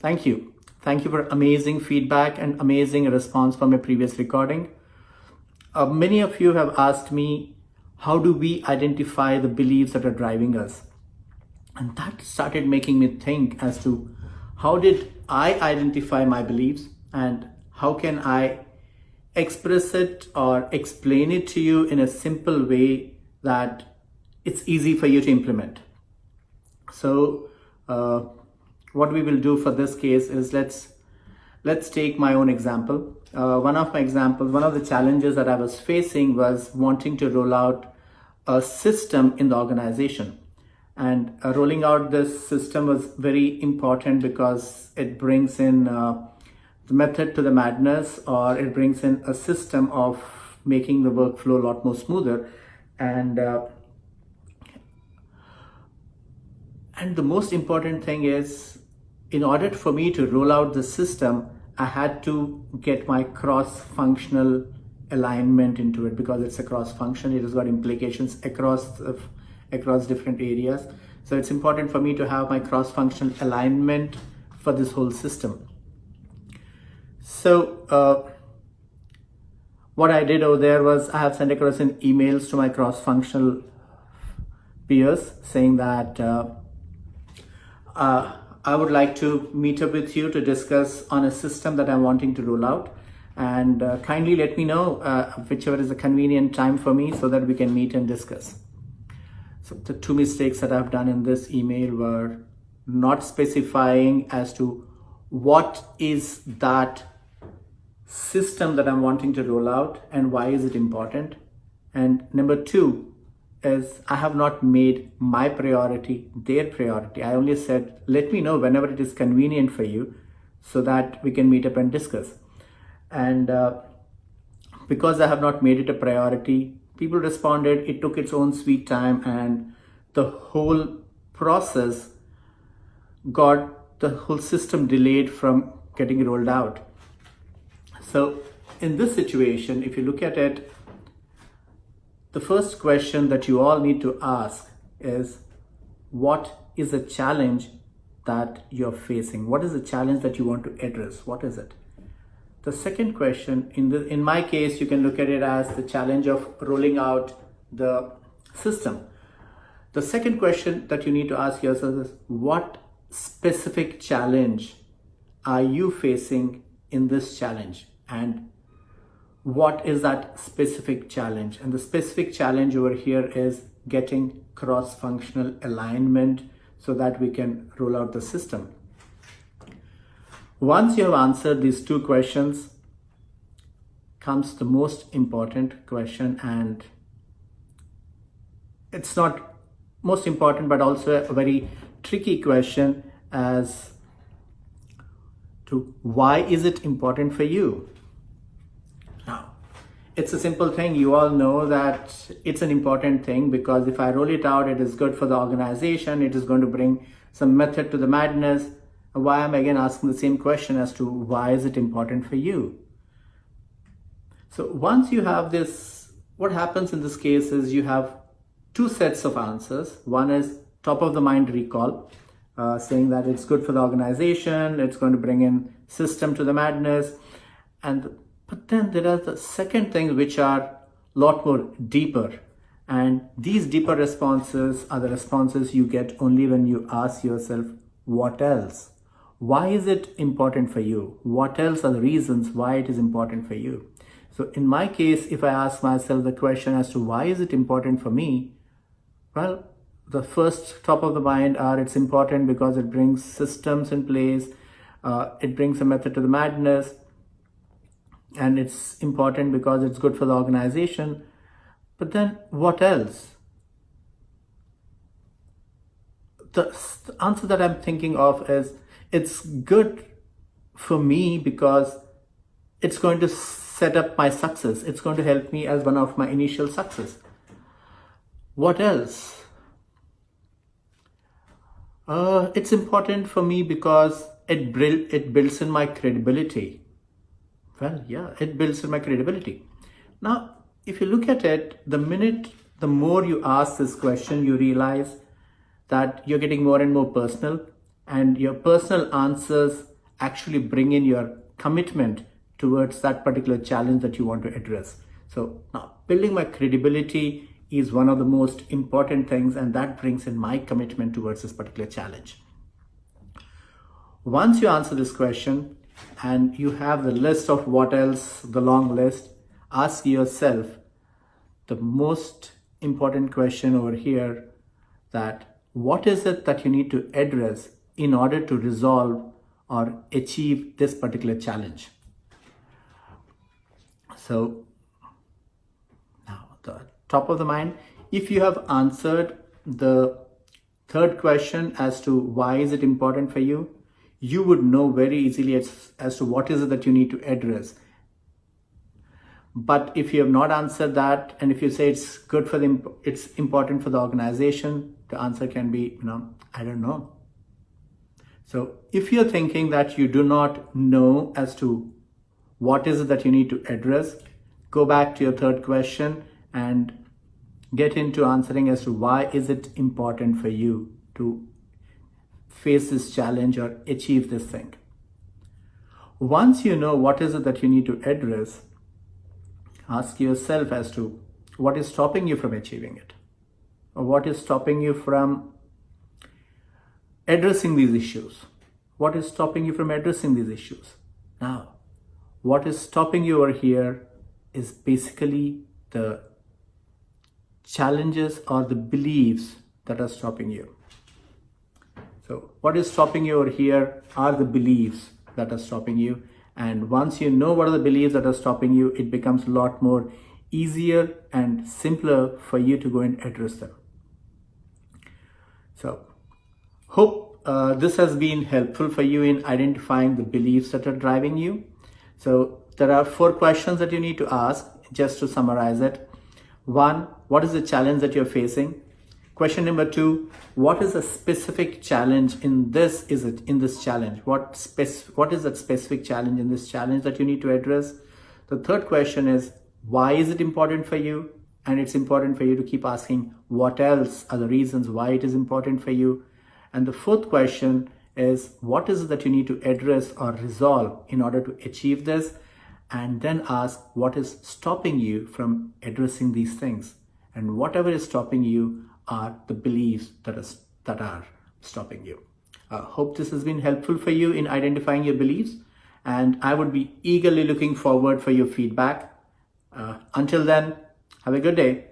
Thank you. Thank you for amazing feedback and amazing response from a previous recording. Many of you have asked me, how do we identify the beliefs that are driving us? And that started making me think as to how did I identify my beliefs and how can I express it or explain it to you in a simple way that it's easy for you to implement. So what we will do for this case is let's take my own example. One of the challenges that I was facing was wanting to roll out a system in the organization. And rolling out this system was very important because it brings in the method to the madness, or it brings in a system of making the workflow a lot more smoother. And the most important thing is, in order for me to roll out the system, I had to get my cross-functional alignment into it, because it's a cross-function. It has got implications across different areas. So it's important for me to have my cross-functional alignment for this whole system. So what I did over there was I have sent across an emails to my cross-functional peers saying that I would like to meet up with you to discuss on a system that I'm wanting to roll out, and kindly let me know whichever is a convenient time for me so that we can meet and discuss. So the two mistakes that I've done in this email were not specifying as to what is that system that I'm wanting to roll out and why is it important. And number two is I have not made my priority their priority. I only said, let me know whenever it is convenient for you so that we can meet up and discuss. And because I have not made it a priority, people responded, it took its own sweet time, and the whole process got the whole system delayed from getting rolled out. So in this situation, if you look at it, the first question that you all need to ask is, what is a challenge that you're facing? What is the challenge that you want to address? What is it? The second question, in my case, you can look at it as the challenge of rolling out the system. The second question that you need to ask yourself is, what specific challenge are you facing in this challenge? And what is that specific challenge? And the specific challenge over here is getting cross-functional alignment so that we can roll out the system. Once you have answered these two questions, comes the most important question, and it's not most important but also a very tricky question as to why is it important for you? Now, it's a simple thing. You all know that it's an important thing because if I roll it out, it is good for the organization. It is going to bring some method to the madness. Why am I again asking the same question as to why is it important for you? So once you have this, what happens in this case is you have two sets of answers. One is top of the mind recall, saying that it's good for the organization, it's going to bring in system to the madness. But then there are the second things which are a lot more deeper. And these deeper responses are the responses you get only when you ask yourself, what else? Why is it important for you? What else are the reasons why it is important for you? So in my case, if I ask myself the question as to why is it important for me? Well, the first top of the mind are it's important because it brings systems in place. It brings a method to the madness. And it's important because it's good for the organization. But then what else? The answer that I'm thinking of is it's good for me because it's going to set up my success. It's going to help me as one of my initial success. What else? It's important for me because it builds in my credibility. Well, yeah, it builds in my credibility. Now, if you look at it, the more you ask this question, you realize that you're getting more and more personal, and your personal answers actually bring in your commitment towards that particular challenge that you want to address. So now building my credibility is one of the most important things, and that brings in my commitment towards this particular challenge. Once you answer this question and you have the list of what else, the long list, ask yourself the most important question over here, that what is it that you need to address in order to resolve or achieve this particular challenge. So now the top of the mind, if you have answered the third question as to why is it important for you, you would know very easily as to what is it that you need to address. But if you have not answered that, and if you say it's good for it's important for the organization, the answer can be, I don't know. So if you're thinking that you do not know as to what is it that you need to address, go back to your third question and get into answering as to why is it important for you to face this challenge or achieve this thing. Once you know what is it that you need to address, ask yourself as to what is stopping you from achieving it, or what is stopping you from addressing these issues. What is stopping you from addressing these issues? Now, what is stopping you over here is basically the challenges or the beliefs that are stopping you. So what is stopping you over here are the beliefs that are stopping you. And once you know what are the beliefs that are stopping you, it becomes a lot more easier and simpler for you to go and address them. So hope this has been helpful for you in identifying the beliefs that are driving you. So there are 4 questions that you need to ask, just to summarize it. 1, what is the challenge that you're facing? Question number 2, what is a specific challenge in this challenge? What is that specific challenge in this challenge that you need to address? The third question is, why is it important for you? And it's important for you to keep asking what else are the reasons why it is important for you. And the fourth question is, what is it that you need to address or resolve in order to achieve this? And then ask what is stopping you from addressing these things. And whatever is stopping you are the beliefs that are stopping you. Hope this has been helpful for you in identifying your beliefs, and I would be eagerly looking forward for your feedback. Until then, have a good day.